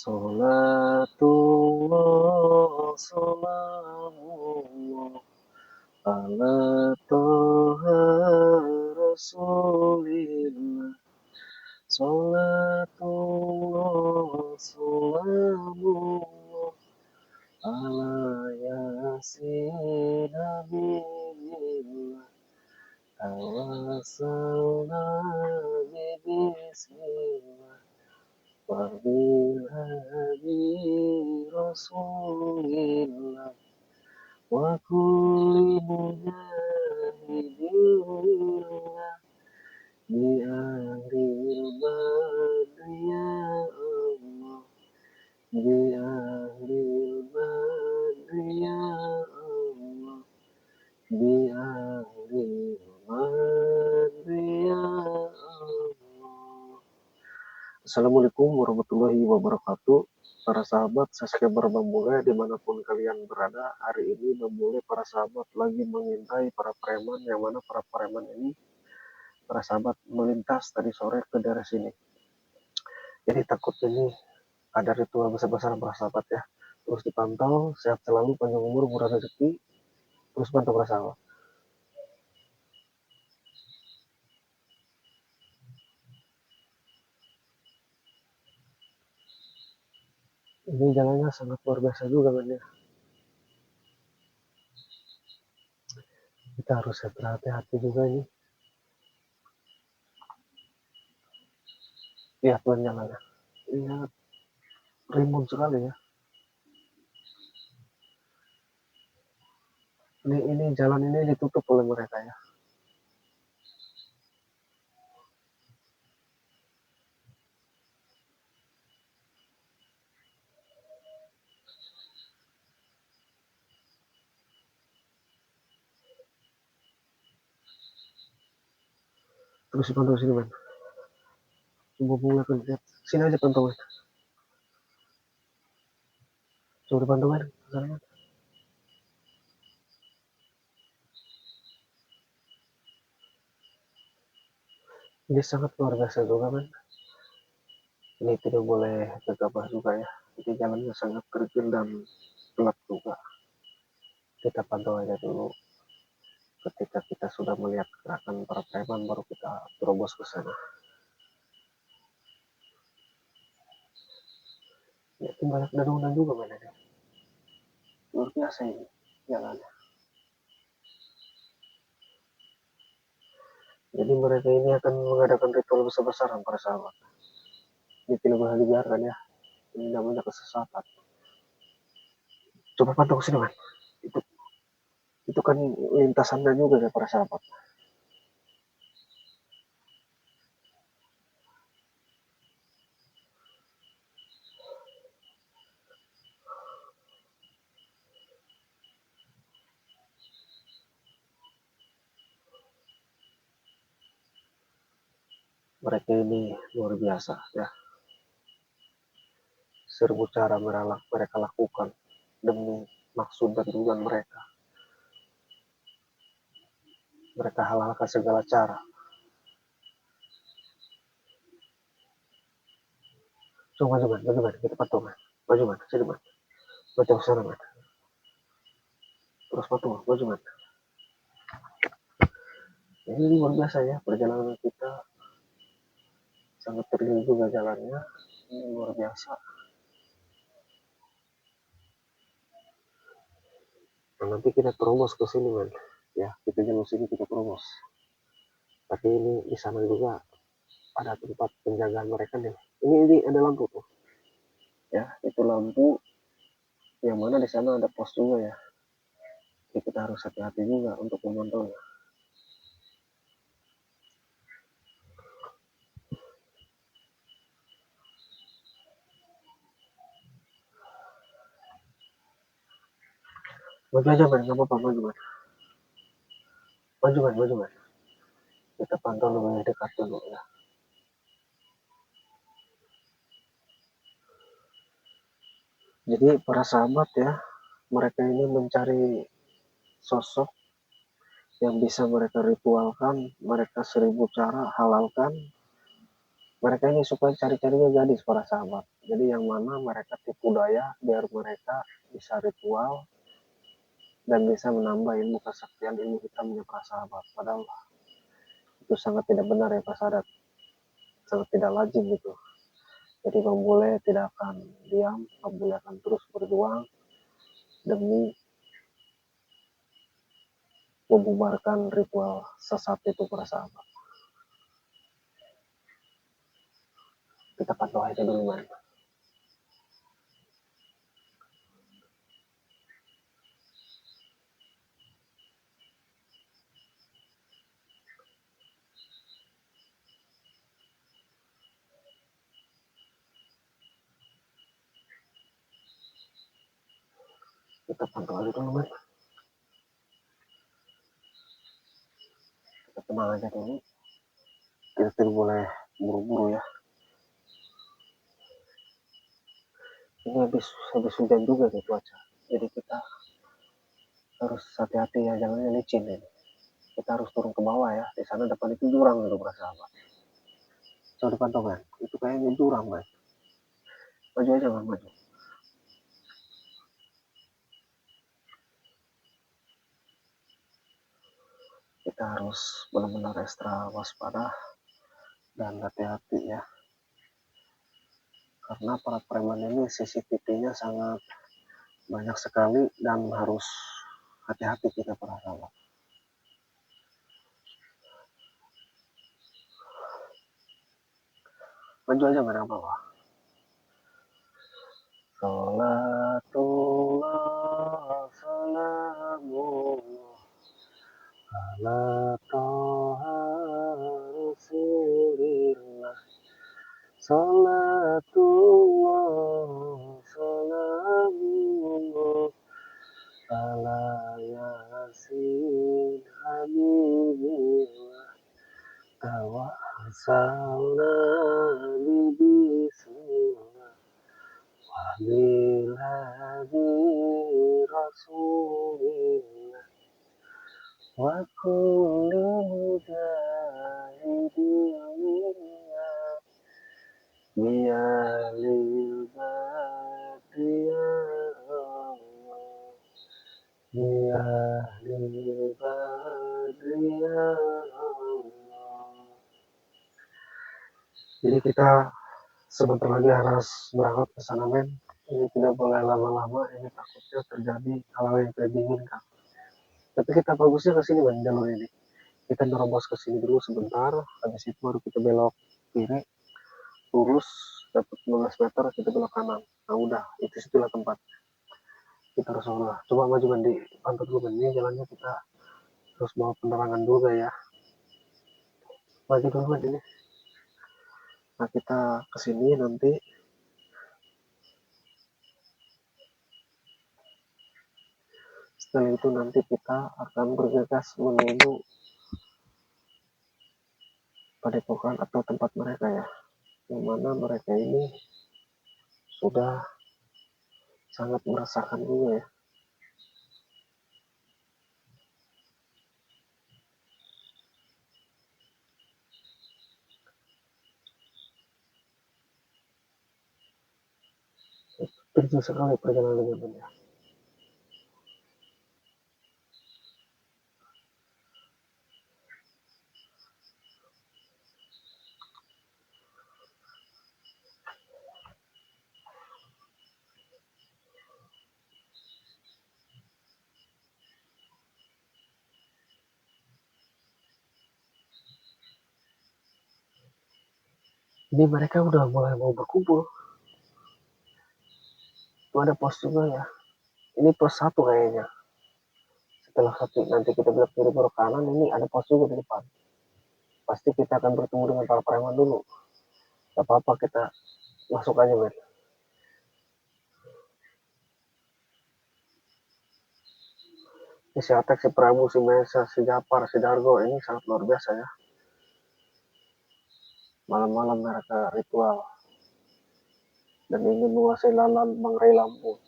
Salatullah salamullah ala toha rasulillah. Salatullah salamullah ala yasin nabiyillah. Tawassalna bismillah wa bil hadi rasulillah wa kulli mujahidillah bi ahlil badri ya Allah, bi ahlil badri ya Allah, bi ahlil badri ya Allah. Assalamualaikum warahmatullahi wabarakatuh. Para sahabat subscriber Bambuga dimanapun kalian berada, hari ini Bambuga para sahabat lagi mengintai para preman, yang mana para preman ini para sahabat melintas tadi sore ke daerah sini. Jadi takut ini ada ritual besar-besaran para sahabat ya. Terus dipantau, sehat selalu, panjang umur, murah rezeki. Terus pantau para sahabat. Ini jalannya sangat luar biasa juga kan ya. Kita harus berhati-hati juga ini. Lihat tuan jalannya. Lihat rimbun sekali ya. Ini jalan ini ditutup oleh mereka ya. Terus dipantau sini men. Coba mulai lihat. Sini aja pantau men. Coba dipantau men. Ini sangat luar biasa juga men. Ini tidak boleh gegabah juga ya. Jadi jalannya sangat kerikil dan gelap juga. Kita pantau aja dulu. Ketika kita sudah melihat gerakan para preman, baru kita terobos ke sana. Ya, banyak dedaunan juga men ini. Luar biasa ini jalannya. Jadi mereka ini akan mengadakan ritual besar-besaran para sahabat. Ini tidak boleh dibiarkan ya. Ini namanya kesesatan. Coba pantau sini man. Itu kan lintasannya juga ya para sahabat. Mereka ini luar biasa ya. Serbu cara mereka lakukan demi maksud dan tujuan mereka. Mereka halalkan segala cara. Coba maju kita pantau man. Maju man, sini man. Maju ke sana man. Terus pantau, maju man. Ini luar biasa ya perjalanan kita. Sangat terlihat juga jalannya. Ini luar biasa. Nah, nanti kita terobos ke sini man. Ya, kita jalan sini kita terobos. Tapi ini di sana juga ada tempat penjagaan mereka nih. Ini ada lampu tuh. Ya, itu lampu yang mana di sana ada pos juga ya. Jadi kita harus hati-hati juga untuk memantaunya. Maju aja man, nggak apa-apa maju man. Maju man. Kita pantau lebih dekat dulu ya. Jadi para sahabat ya, mereka ini mencari sosok yang bisa mereka ritualkan, mereka 1000 cara halalkan Mereka ini supaya cari-carinya gadis para sahabat. Jadi yang mana mereka tipu daya biar mereka bisa ritual dan bisa menambah ilmu kesaktian ilmu hitamnya para sahabat. Padahal itu sangat tidak benar ya Pak Sadat, sangat tidak lazim gitu. Jadi Bang Bule tidak akan diam, Bang Bule akan terus berjuang demi membubarkan ritual sesat itu para sahabat. Kita pantau aja dulu man. Kita pantau aja dulu man. Kita tenang aja dulu. Kita tidak boleh buru-buru ya. Ini habis hujan juga nih cuaca. Jadi kita harus hati-hati ya, jangan licin ini. Kita harus turun ke bawah ya. Di sana depan itu jurang gitu para sahabat. Coba dipantau kan. Itu kayaknya jurang man. Maju aja man, maju. Kita harus benar-benar ekstra waspada dan hati-hati ya. Karena para preman ini CCTV-nya sangat banyak sekali dan harus hati-hati kita para sahabat. Maju aja mereka bawah. Salatullah salamullah ala toha rasulillah. Salatullah salamullah ala yasin habibillah. Tawassalna bismillah wa bilhadi rasulillah wa kulli mujahidin biyalil badri ya Allah biyalil badri ya Allah. Jadi kita sebentar lagi harus berangkat ke sana men. Ini tidak boleh lama-lama, ini takutnya terjadi hal-hal yang tidak diinginkan. Tapi kita bagusnya ke sini men, jalur ini. Kita nerobos ke sini dulu sebentar, habis itu baru kita belok kiri, lurus, dapat 15 meter, kita belok kanan. Nah udah, itu situlah tempat. Kita harus olah. Coba maju men, di pantau dulu men, ini jalannya kita terus bawa penerangan dulu ya. Maju dulu men ini. Nah kita kesini nanti setelah itu nanti kita akan bergegas menuju padepokan atau tempat mereka ya, yang mana mereka ini sudah sangat merasakan juga ya. Terjun sekali perjalanan dengan ya. Ini mereka udah mulai mau berkumpul. Itu ada pos juga ya. Ini pos satu kayaknya. Setelah satu nanti kita belok kiri belok kanan, ini ada pos juga di depan. Pasti kita akan bertemu dengan para preman dulu. Gak apa-apa kita masuk aja men. Ini si Atek, si Prabu, si Mesa, si Japar, si Dargo ini sangat luar biasa ya. Malam-malam mereka ritual dan ingin menguasai lalan Bangrai Lampung.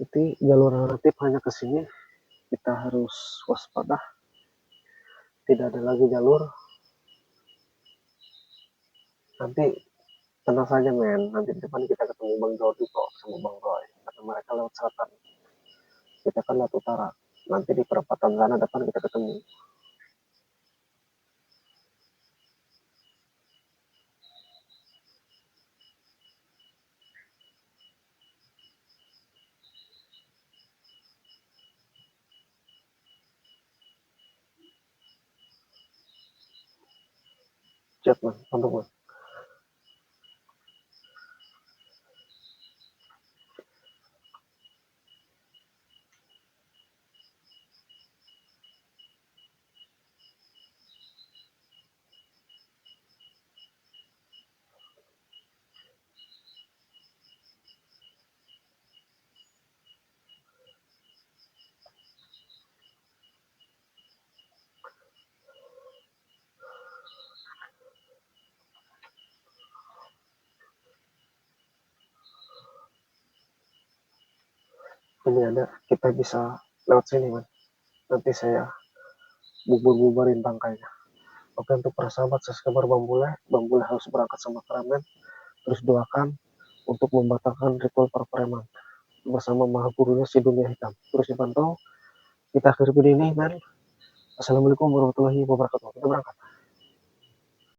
Nanti jalur alternatif hanya ke sini, kita harus waspada. Tidak ada lagi jalur. Nanti tenang saja men, nanti di depan kita ketemu Bang Jody kok sama Bang Roy. Karena mereka lewat selatan, kita kan lewat utara. Nanti di perempatan sana depan kita ketemu. Chat man, mantap man. Ini ada, kita bisa lewat sini man. Nanti saya bubur-bubarin bangkainya. Oke, untuk para sahabat subscriber Bang Bule harus berangkat sama Kramen. Terus doakan untuk membatalkan ritual para preman bersama maha gurunya si dunia hitam. Terus dipantau. Kita akhir video ini, man. Assalamualaikum warahmatullahi wabarakatuh. Kita berangkat.